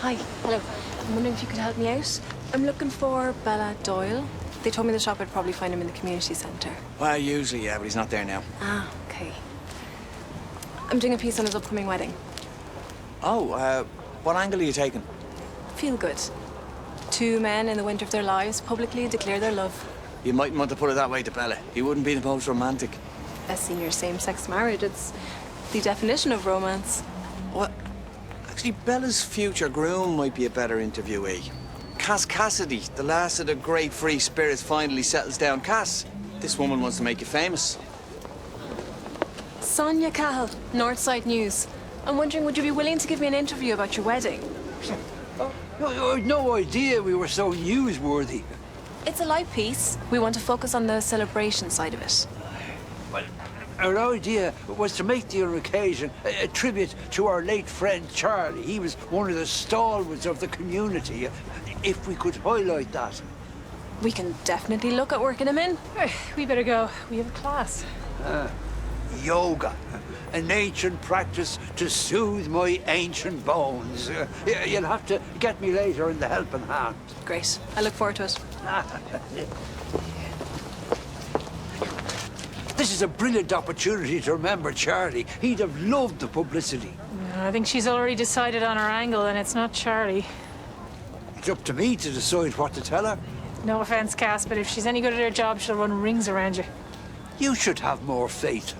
Hi. Hello. I'm wondering if you could help me out. I'm looking for Bella Doyle. They told me the shop I'd probably find him in the community centre. Well, usually, yeah, but he's not there now. Ah, okay. I'm doing a piece on his upcoming wedding. Oh, what angle are you taking? Feel good. Two men in the winter of their lives publicly declare their love. You mightn't want to put it that way to Bella. He wouldn't be the most romantic. Best senior same-sex marriage. It's the definition of romance. What? Actually, Bella's future groom might be a better interviewee. Cass Cassidy, the last of the great free spirits, finally settles down. Cass, this woman wants to make you famous. Sonia Cahill, Northside News. I'm wondering, would you be willing to give me an interview about your wedding? I had no idea we were so newsworthy. It's a light piece. We want to focus on the celebration side of it. Well, our idea was to make the occasion a tribute to our late friend Charlie. He was one of the stalwarts of the community. If we could highlight that. We can definitely look at working him in. We better go. We have a class. Yoga, an ancient practice to soothe my ancient bones. You'll have to get me later in the helping hand. Great. I look forward to it. This is a brilliant opportunity to remember Charlie. He'd have loved the publicity. I think she's already decided on her angle, and it's not Charlie. It's up to me to decide what to tell her. No offense, Cass, but if she's any good at her job, she'll run rings around you. You should have more faith.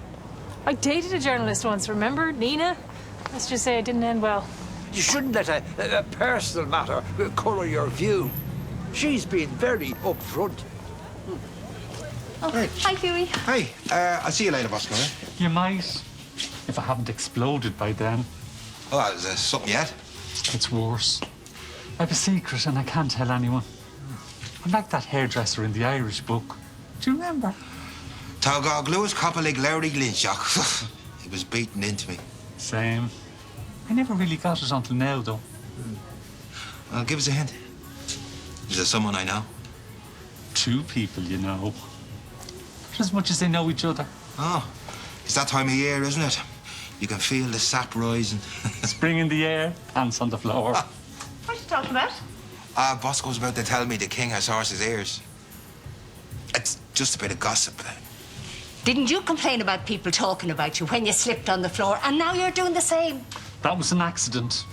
I dated a journalist once, remember? Nina? Let's just say it didn't end well. You shouldn't let a personal matter colour your view. She's been very upfront. Oh, Hey. hi, Huey. Hey, I'll see you later, Bosco. Eh? You might, if I haven't exploded by then. Oh, is there something yet? It's worse. I have a secret and I can't tell anyone. I'm like that hairdresser in the Irish book. Do you remember? Taugog Lewis Copperlig Lowry Glinchok. He was beaten into me. Same. I never really got it until now, though. Well, give us a hint. Is there someone I know? Two people, you know. Not as much as they know each other. Oh, it's that time of year, isn't it? You can feel the sap rising. Spring in the air, pants on the floor. What are you talking about? Bosco's about to tell me the king has horse's ears. It's just a bit of gossip. Didn't you complain about people talking about you when you slipped on the floor, and now you're doing the same? That was an accident.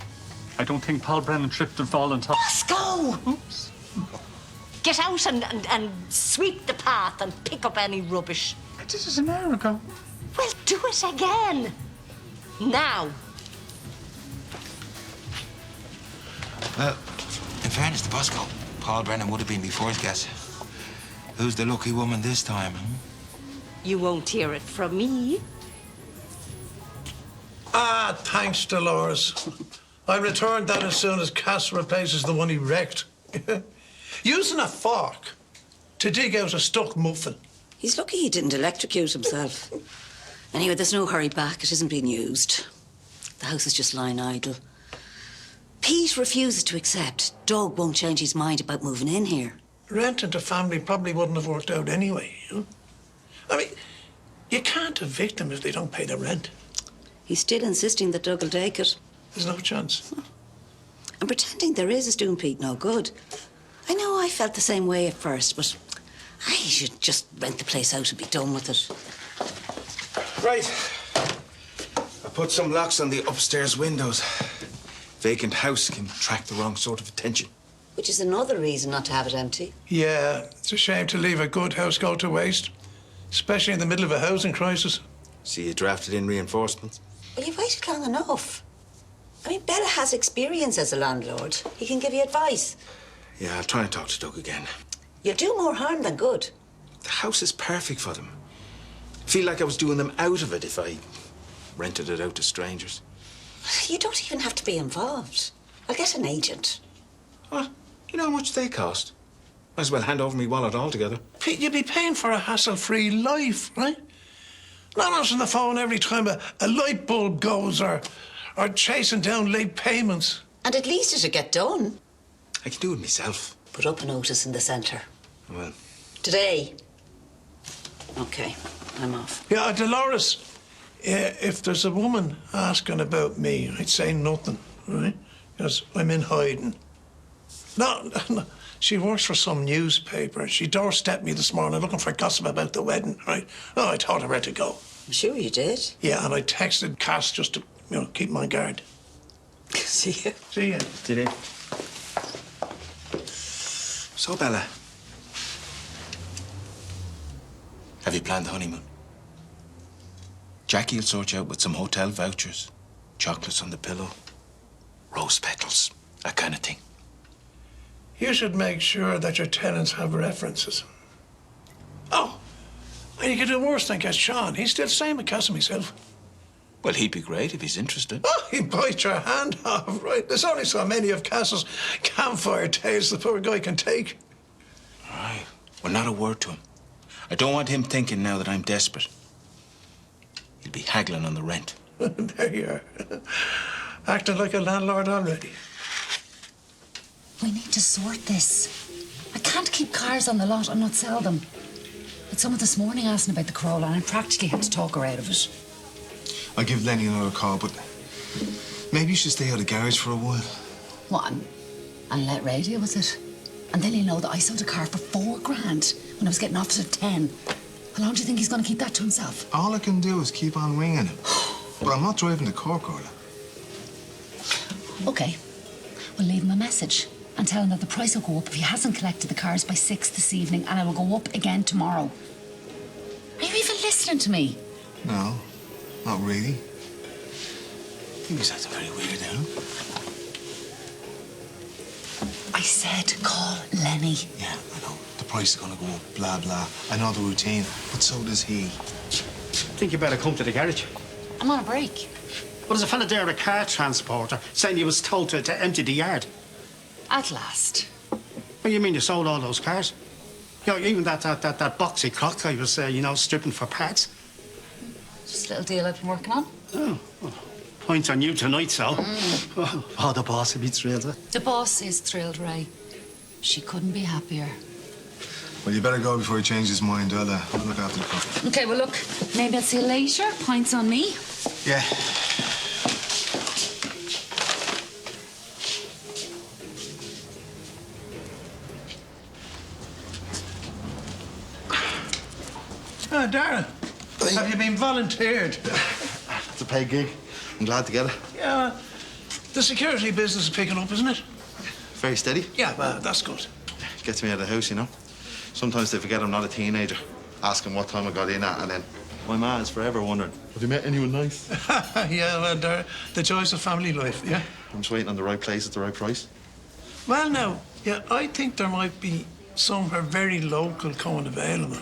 I don't think Paul Brennan tripped and fell on top. Bosco! Oops. Get out and sweep the path and pick up any rubbish. I did it an hour ago. Well, do it again. Now. Well, in fairness to Bosco, Paul Brennan would have been before his guess. Who's the lucky woman this time? You won't hear it from me. Ah, thanks, Dolores. I returned that as soon as Cass replaces the one he wrecked. Using a fork to dig out a stuck muffin. He's lucky he didn't electrocute himself. Anyway, there's no hurry back. It isn't being used. The house is just lying idle. Pete refuses to accept. Doug won't change his mind about moving in here. Renting to family probably wouldn't have worked out anyway, you know? I mean, you can't evict them if they don't pay the rent. He's still insisting that Doug will take it. There's no chance. And pretending there is doing Pete no good. I know I felt the same way at first, but I should just rent the place out and be done with it. Right. I put some locks on the upstairs windows. Vacant house can attract the wrong sort of attention. Which is another reason not to have it empty. Yeah, it's a shame to leave a good house go to waste, especially in the middle of a housing crisis. See, you drafted in reinforcements. Well, you've waited long enough. I mean, Bella has experience as a landlord. He can give you advice. Yeah, I'll try and talk to Doug again. You'll do more harm than good. The house is perfect for them. I feel like I was doing them out of it if I rented it out to strangers. You don't even have to be involved. I'll get an agent. What? You know how much they cost? Might as well hand over my wallet altogether. Pete, you'd be paying for a hassle-free life, right? Not answering the phone every time a light bulb goes or chasing down late payments. And at least it'll get done. I can do it myself. Put up a notice in the centre. Well, Today. OK, I'm off. Yeah, Dolores, if there's a woman asking about me, I'd say nothing, right? because I'm in hiding. No, she works for some newspaper. She doorstepped me this morning looking for gossip about the wedding, right? Oh, I taught her where to go. I'm sure you did. Yeah, and I texted Cass just to, keep my guard. See you. See ya. Did it? So, Bella, have you planned the honeymoon? Jackie will sort you out with some hotel vouchers, chocolates on the pillow, rose petals, that kind of thing. You should make sure that your tenants have references. Oh, and you could do worse than get Sean. He's still the same at Cass himself. Well, he'd be great if he's interested. Oh, he'd bite your hand off, right? There's only so many of Cass's campfire tales the poor guy can take. All right. Well, not a word to him. I don't want him thinking now that I'm desperate. He'll be haggling on the rent. There you are. Acting like a landlord already. We need to sort this. I can't keep cars on the lot and not sell them. But someone this morning asked me about the Corolla and I practically had to talk her out of it. I'll give Lenny another call, but maybe you should stay out of the garage for a while. What, and let Ray deal with it? And then he'll know that I sold a car for $4 grand when I was getting offers of 10. How long do you think he's going to keep that to himself? All I can do is keep on ringing him. But I'm not driving to Cork, Orla. OK. We'll leave him a message and tell him that the price will go up if he hasn't collected the cars by 6 this evening, and it will go up again tomorrow. Are you even listening to me? No, not really. He was acting very weird now. I said call Lenny. Yeah, I know. The price is going to go up, blah, blah. I know the routine, but so does he. Think you better come to the garage. I'm on a break. Well, there's a fella there, a car transporter, saying you was told to empty the yard. At last. What do you mean you sold all those cars? Even that boxy crock I was, stripping for parts. Just a little deal I've been working on. Oh, well, points on you tonight, so. Oh, the boss would be thrilled. The boss is thrilled, Ray. She couldn't be happier. Well, you better go before he changes his mind. I'll look after the property. OK, well, look, maybe I'll see you later. Points on me. Yeah. Ah, Darren, have you been volunteered? It's a paid gig. I'm glad to get it. Yeah, the security business is picking up, isn't it? Very steady. Yeah, well, that's good. Gets me out of the house, Sometimes they forget I'm not a teenager. Ask them what time I got in at, and then my ma is forever wondering, have you met anyone nice? Yeah, well, Darren, the joys of family life, yeah? I'm just waiting on the right place at the right price. Well, now, yeah, I think there might be somewhere very local coming available.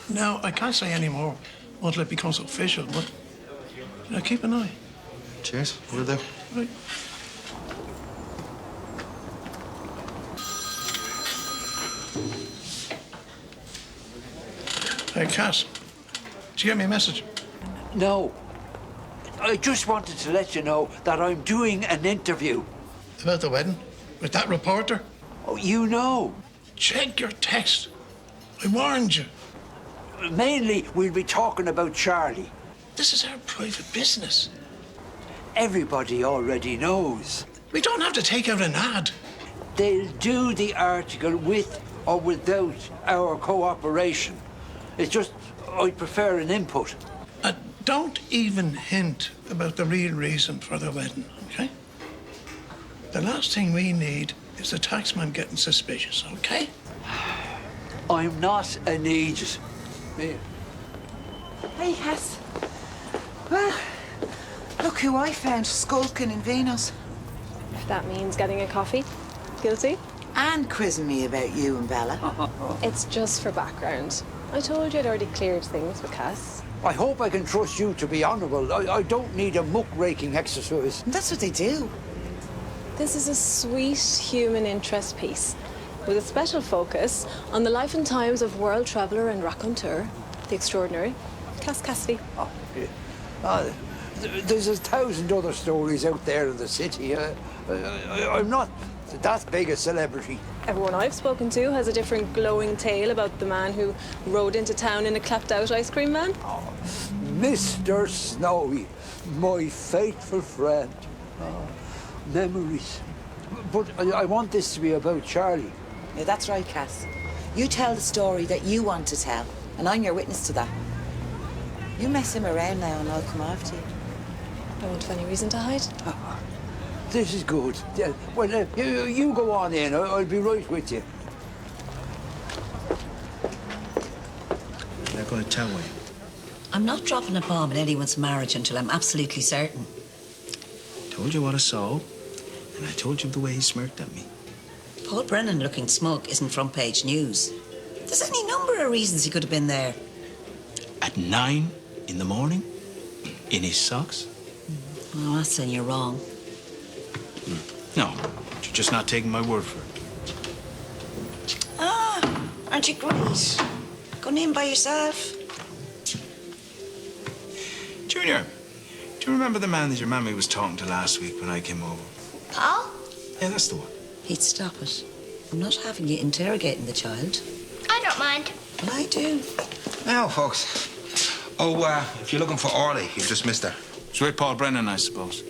Now, I can't say any more until it becomes official, but keep an eye. Cheers. Will do. Right. Hey, Cass, did you get me a message? No. I just wanted to let you know that I'm doing an interview. About the wedding? With that reporter? Oh, you know. Check your text. I warned you. Mainly, we'll be talking about Charlie. This is our private business. Everybody already knows. We don't have to take out an ad. They'll do the article with or without our cooperation. It's just, I prefer an input. Don't even hint about the real reason for the wedding, OK? The last thing we need is the taxman getting suspicious, OK? I'm not an idiot. Here. Hey, Hess. Well, look who I found skulking in Venus. If that means getting a coffee. Guilty? And quizzing me about you and Bella. It's just for background. I told you I'd already cleared things with Cass. I hope I can trust you to be honourable. I don't need a muck-raking exercise. That's what they do. This is a sweet human interest piece with a special focus on the life and times of world traveller and raconteur, the extraordinary Cass Cassidy. Oh, yeah. There's 1,000 other stories out there in the city. I'm not that big a celebrity. Everyone I've spoken to has a different glowing tale about the man who rode into town in a clapped-out ice cream van. Oh, Mr. Snowy, my faithful friend. Memories. But I want this to be about Charlie. Yeah, that's right, Cass. You tell the story that you want to tell, and I'm your witness to that. You mess him around now and I'll come after you. I won't have any reason to hide. This is good. Yeah, well, you go on in. I'll be right with you. You're not going to tell me. I'm not dropping a bomb in anyone's marriage until I'm absolutely certain. Told you what I saw, and I told you the way he smirked at me. Paul Brennan looking smug isn't front page news. There's any number of reasons he could have been there. At 9 in the morning? In his socks? Well, I'm not saying you're wrong. No, you're just not taking my word for it. Ah, aren't you great? Going in by yourself? Junior, do you remember the man that your mammy was talking to last week when I came over? Paul? Yeah, that's the one. He'd stop it. I'm not having you interrogating the child. I don't mind. Well, I do. Now, folks. Oh, if you're looking for Orly, you've just missed her. It's with Paul Brennan, I suppose.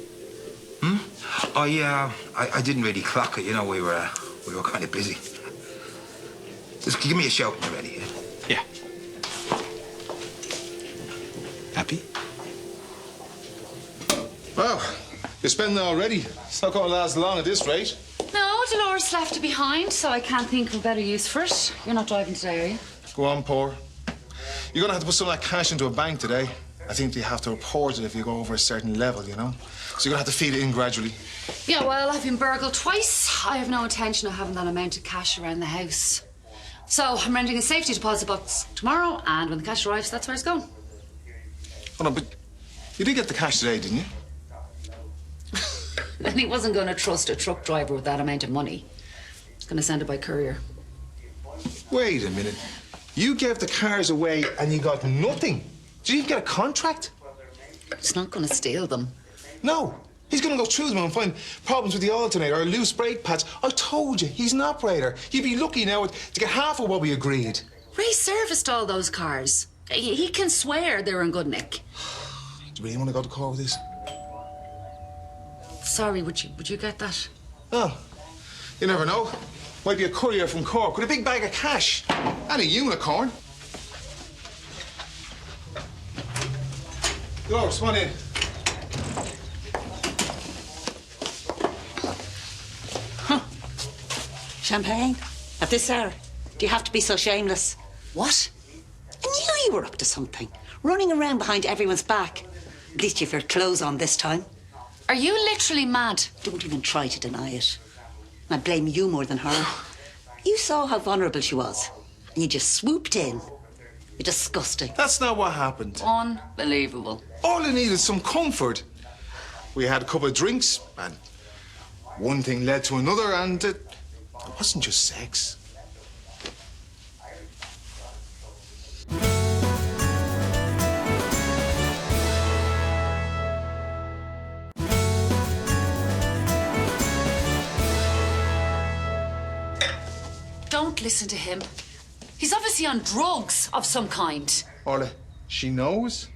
I didn't really clock it. You know, we were kind of busy. Just give me a shout when you're ready. Yeah. Happy? Well, you're spending it already. It's not going to last long at this rate. No, Dolores left it behind, so I can't think of a better use for it. You're not driving today, are you? Go on, Poor. You're going to have to put some of that cash into a bank today. I think you have to report it if you go over a certain level, you know? So you're going to have to feed it in gradually. Yeah, well, I've been burgled twice. I have no intention of having that amount of cash around the house. So I'm renting a safety deposit box tomorrow, and when the cash arrives, that's where it's going. Hold on, but you did get the cash today, didn't you? And he wasn't going to trust a truck driver with that amount of money. He's going to send it by courier. Wait a minute. You gave the cars away and you got nothing. Did you even get a contract? He's not going to steal them. No. He's going to go through them and find problems with the alternator or loose brake pads. I told you, he's an operator. You'd be lucky now to get half of what we agreed. Ray serviced all those cars. He can swear they're in good nick. Do you really want to go to court with this? Sorry, would you get that? Oh, you never know. Might be a courier from Cork with a big bag of cash. And a unicorn. Dolores, come on in. Champagne? At this hour? Do you have to be so shameless? What? I knew you were up to something. Running around behind everyone's back. At least you've your clothes on this time. Are you literally mad? Don't even try to deny it. I blame you more than her. You saw how vulnerable she was, and you just swooped in. You're disgusting. That's not what happened. Unbelievable. All I needed is some comfort. We had a couple of drinks, and one thing led to another, and it wasn't just sex. Don't listen to him. He's obviously on drugs of some kind. Orla, she knows?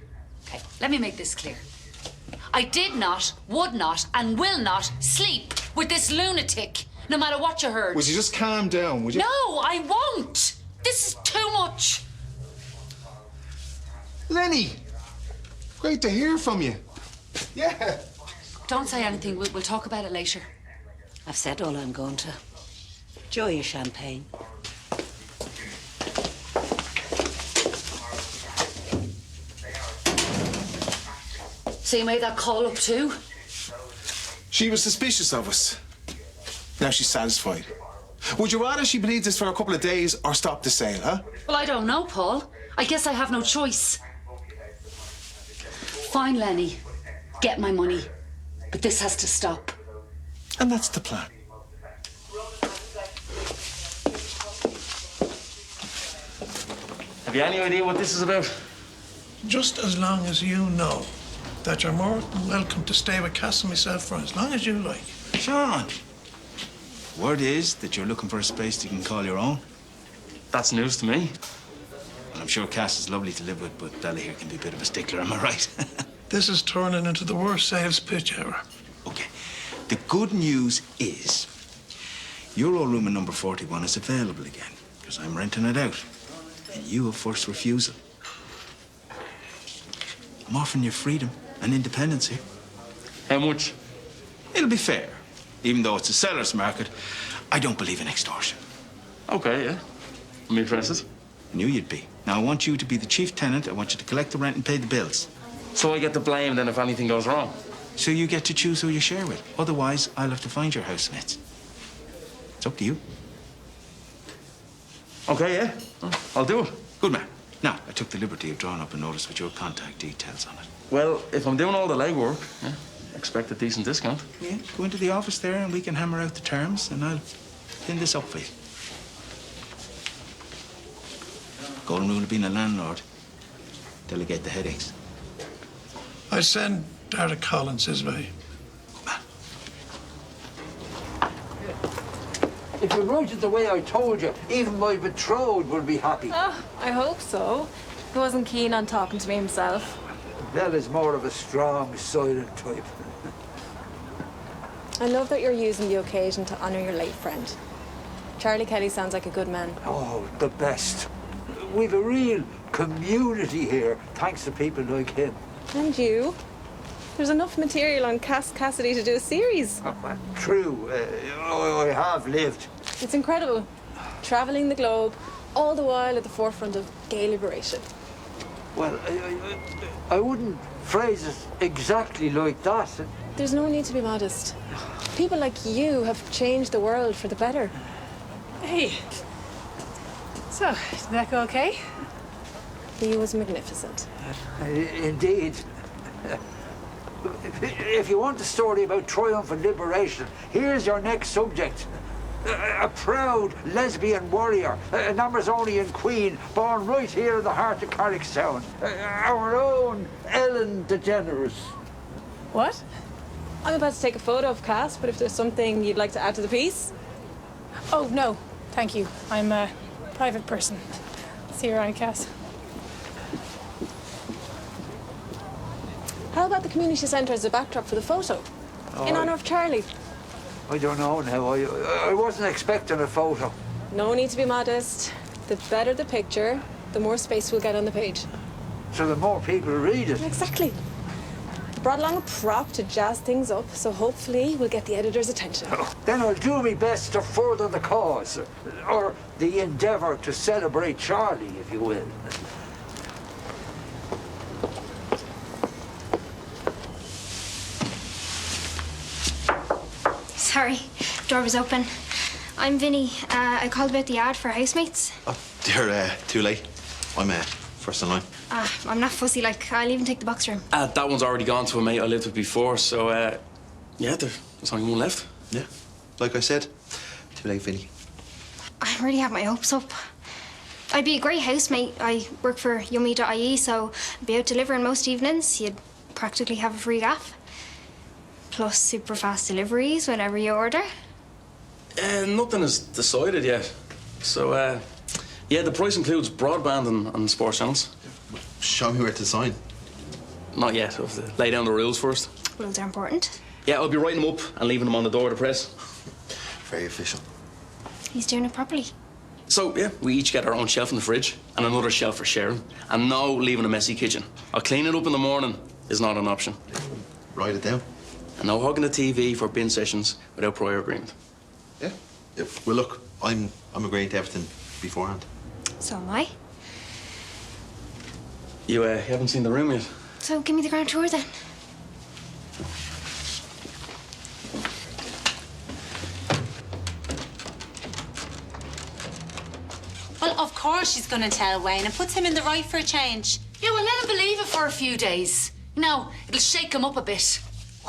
Okay, let me make this clear. I did not, would not, and will not sleep with this lunatic, no matter what you heard. Would you just calm down, would you? No, I won't. This is too much. Lenny, great to hear from you. Yeah. Don't say anything. We'll talk about it later. I've said all I'm going to. Enjoy your champagne. So you made that call up too? She was suspicious of us. Now she's satisfied. Would you rather she believed this for a couple of days or stop the sale, huh? Well, I don't know, Paul. I guess I have no choice. Fine, Lenny. Get my money. But this has to stop. And that's the plan. Have you any idea what this is about? Just as long as you know that you're more than welcome to stay with Cass and myself for as long as you like. Sean, word is that you're looking for a space you can call your own. That's news to me. Well, I'm sure Cass is lovely to live with, but Bella here can be a bit of a stickler, am I right? This is turning into the worst sales pitch ever. Okay. The good news is your old room in number 41 is available again because I'm renting it out. And you have first refusal. I'm offering you freedom and independence here. How much? It'll be fair. Even though it's a seller's market, I don't believe in extortion. Okay, yeah. I'm interested. I knew you'd be. Now, I want you to be the chief tenant. I want you to collect the rent and pay the bills. So I get the blame then if anything goes wrong? So you get to choose who you share with. Otherwise, I'll have to find your housemates. It's up to you. Okay, yeah. I'll do it. Good man. Now, I took the liberty of drawing up a notice with your contact details on it. Well, if I'm doing all the legwork, yeah, expect a decent discount. Yeah, go into the office there and we can hammer out the terms and I'll pin this up for you. Golden rule of being a landlord. Delegate the headaches. I send Derek Collins his way. If you wrote it the way I told you, even my betrothed would be happy. Oh, I hope so. He wasn't keen on talking to me himself. Bella's more of a strong, silent type. I love that you're using the occasion to honour your late friend. Charlie Kelly sounds like a good man. Oh, the best. We've a real community here, thanks to people like him. And you. There's enough material on Cass Cassidy to do a series. True. I have lived. It's incredible. Travelling the globe, all the while at the forefront of gay liberation. Well, I wouldn't phrase it exactly like that. There's no need to be modest. People like you have changed the world for the better. Hey. So, did that go okay? He was magnificent. Indeed. If you want a story about triumph and liberation, here's your next subject. A proud lesbian warrior, an Amazonian queen, born right here in the heart of Carrickstown. Our own Ellen DeGeneres. What? I'm about to take a photo of Cass, but if there's something you'd like to add to the piece? Oh, no. Thank you. I'm a private person. See you around, Cass. How about the community centre as a backdrop for the photo? In honour of Charlie. I don't know now. I wasn't expecting a photo. No need to be modest. The better the picture, the more space we'll get on the page. So the more people read it. Exactly. Brought along a prop to jazz things up, so hopefully we'll get the editor's attention. Then I'll do my best to further the cause, or the endeavour to celebrate Charlie, if you will. Sorry, door was open. I'm Vinny. I called about the ad for housemates. Oh, you're too late. I'm first in line. I'm not fussy, like, I'll even take the box room. That one's already gone to a mate I lived with before, so, yeah, there's only one left. Yeah, like I said, too late, Vinny. I really have my hopes up. I'd be a great housemate. I work for yummy.ie, so I'd be out delivering most evenings. You'd practically have a free gaff. Plus super fast deliveries whenever you order. Nothing is decided yet. So, yeah, the price includes broadband and sports channels. Show me where to sign. Not yet. I'll have to lay down the rules first. Rules are important. Yeah, I'll be writing them up and leaving them on the door of the press. Very official. He's doing it properly. So, yeah, we each get our own shelf in the fridge and another shelf for sharing. And no leaving a messy kitchen. I'll clean it up in the morning is not an option. Write it down. And no hugging the TV for bin sessions without prior agreement. Yeah. Well, look, I'm agreeing to everything beforehand. So am I. You haven't seen the room yet? So give me the ground tour then. Well, of course she's going to tell Wayne. It puts him in the right for a change. Yeah, well, let him believe it for a few days. You know, it'll shake him up a bit.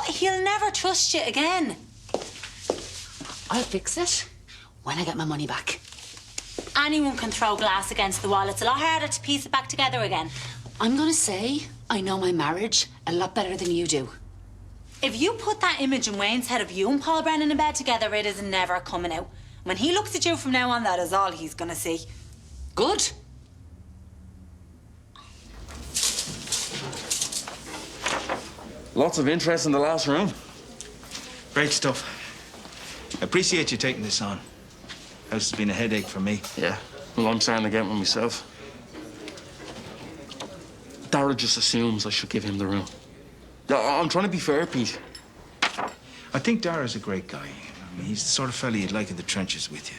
He'll never trust you again. I'll fix it when I get my money back. Anyone can throw glass against the wall. It's a lot harder to piece it back together again. I'm going to say I know my marriage a lot better than you do. If you put that image in Wayne's head of you and Paul Brennan in bed together, it is never coming out. When he looks at you from now on, that is all he's going to see. Good. Lots of interest in the last room. Great stuff. I appreciate you taking this on. House has been a headache for me. Yeah. Well, I'm starting to get one myself. Dara just assumes I should give him the room. I'm trying to be fair, Pete. I think Dara's a great guy. I mean, he's the sort of fella you'd like in the trenches with you.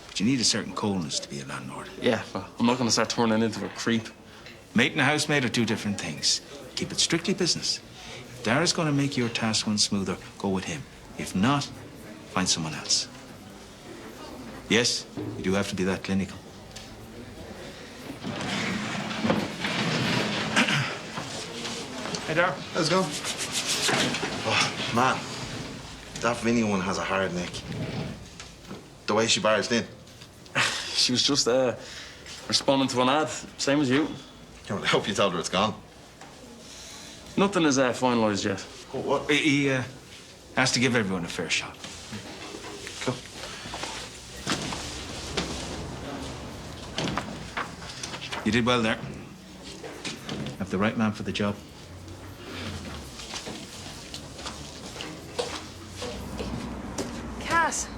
But you need a certain coolness to be a landlord. Yeah, well, I'm not going to start turning into a creep. Mate and a housemaid are two different things. Keep it strictly business. If Dara's going to make your task run smoother, go with him. If not, find someone else. Yes, you do have to be that clinical. Hey, Dara. How's it going? Oh, man. That Vinny one has a hard neck. The way she barged in. She was just responding to an ad, same as you. Yeah, well, I hope you told her it's gone. Nothing is finalised yet. Oh, what? He has to give everyone a fair shot. Cool. You did well there. Have the right man for the job. Cat,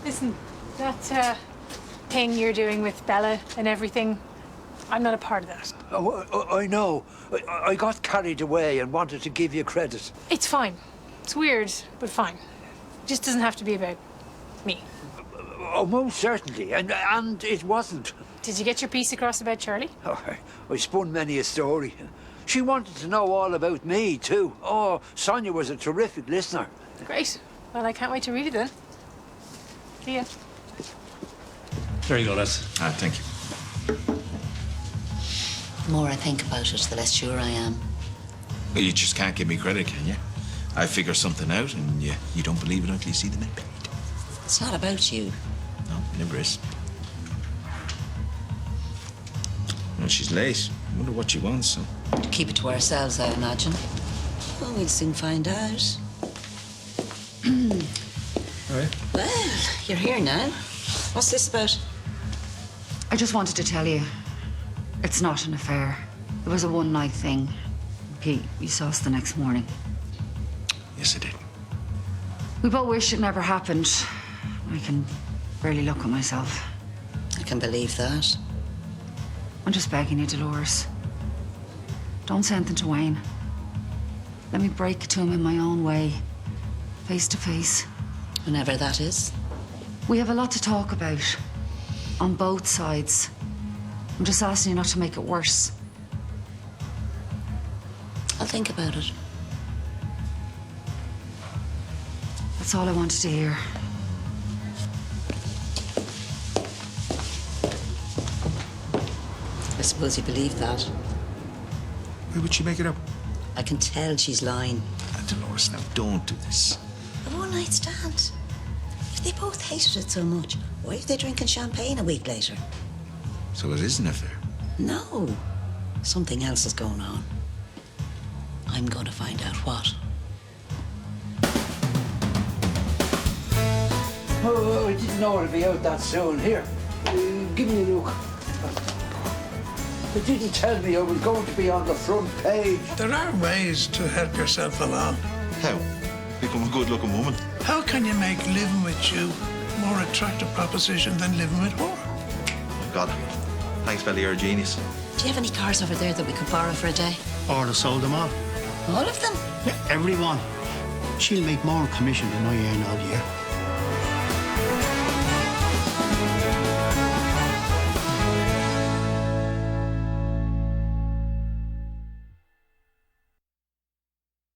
listen, that thing you're doing with Bella and everything, I'm not a part of that. Oh, I know. I got carried away and wanted to give you credit. It's fine. It's weird, but fine. It just doesn't have to be about me. Oh, most certainly. And it wasn't. Did you get your piece across about Charlie? Oh, I spun many a story. She wanted to know all about me, too. Oh, Sonia was a terrific listener. Great. Well, I can't wait to read it then. See ya. There you go, lads. Thank you. The more I think about it, the less sure I am. Well, you just can't give me credit, can you? I figure something out, and you don't believe it until you see the net paid. It's not about you. No, it never is. Well, she's late. I wonder what she wants, so... To keep it to ourselves, I imagine. Well, we'll soon find out. All right. Well, you're here now. What's this about? I just wanted to tell you, it's not an affair. It was a one-night thing. Pete, you saw us the next morning. Yes, I did. We both wish it never happened. I can barely look at myself. I can believe that. I'm just begging you, Dolores. Don't say anything to Wayne. Let me break it to him in my own way, face to face. Whenever that is. We have a lot to talk about, on both sides. I'm just asking you not to make it worse. I'll think about it. That's all I wanted to hear. I suppose you believe that. Why would she make it up? I can tell she's lying. Dolores, now don't do this. A one-night stand. If they both hated it so much, why are they drinking champagne a week later? So it is an affair? No. Something else is going on. I'm going to find out what. Oh, I didn't know it'd be out that soon. Here, give me a look. They didn't tell me I was going to be on the front page. There are ways to help yourself along. How? Become a good-looking woman. How can you make living with you a more attractive proposition than living with her? Oh, God. Thanks, Belly, you're a genius. Do you have any cars over there that we could borrow for a day? Or sold them all. All of them? Yeah, everyone. She'll make more commission than I earn all year.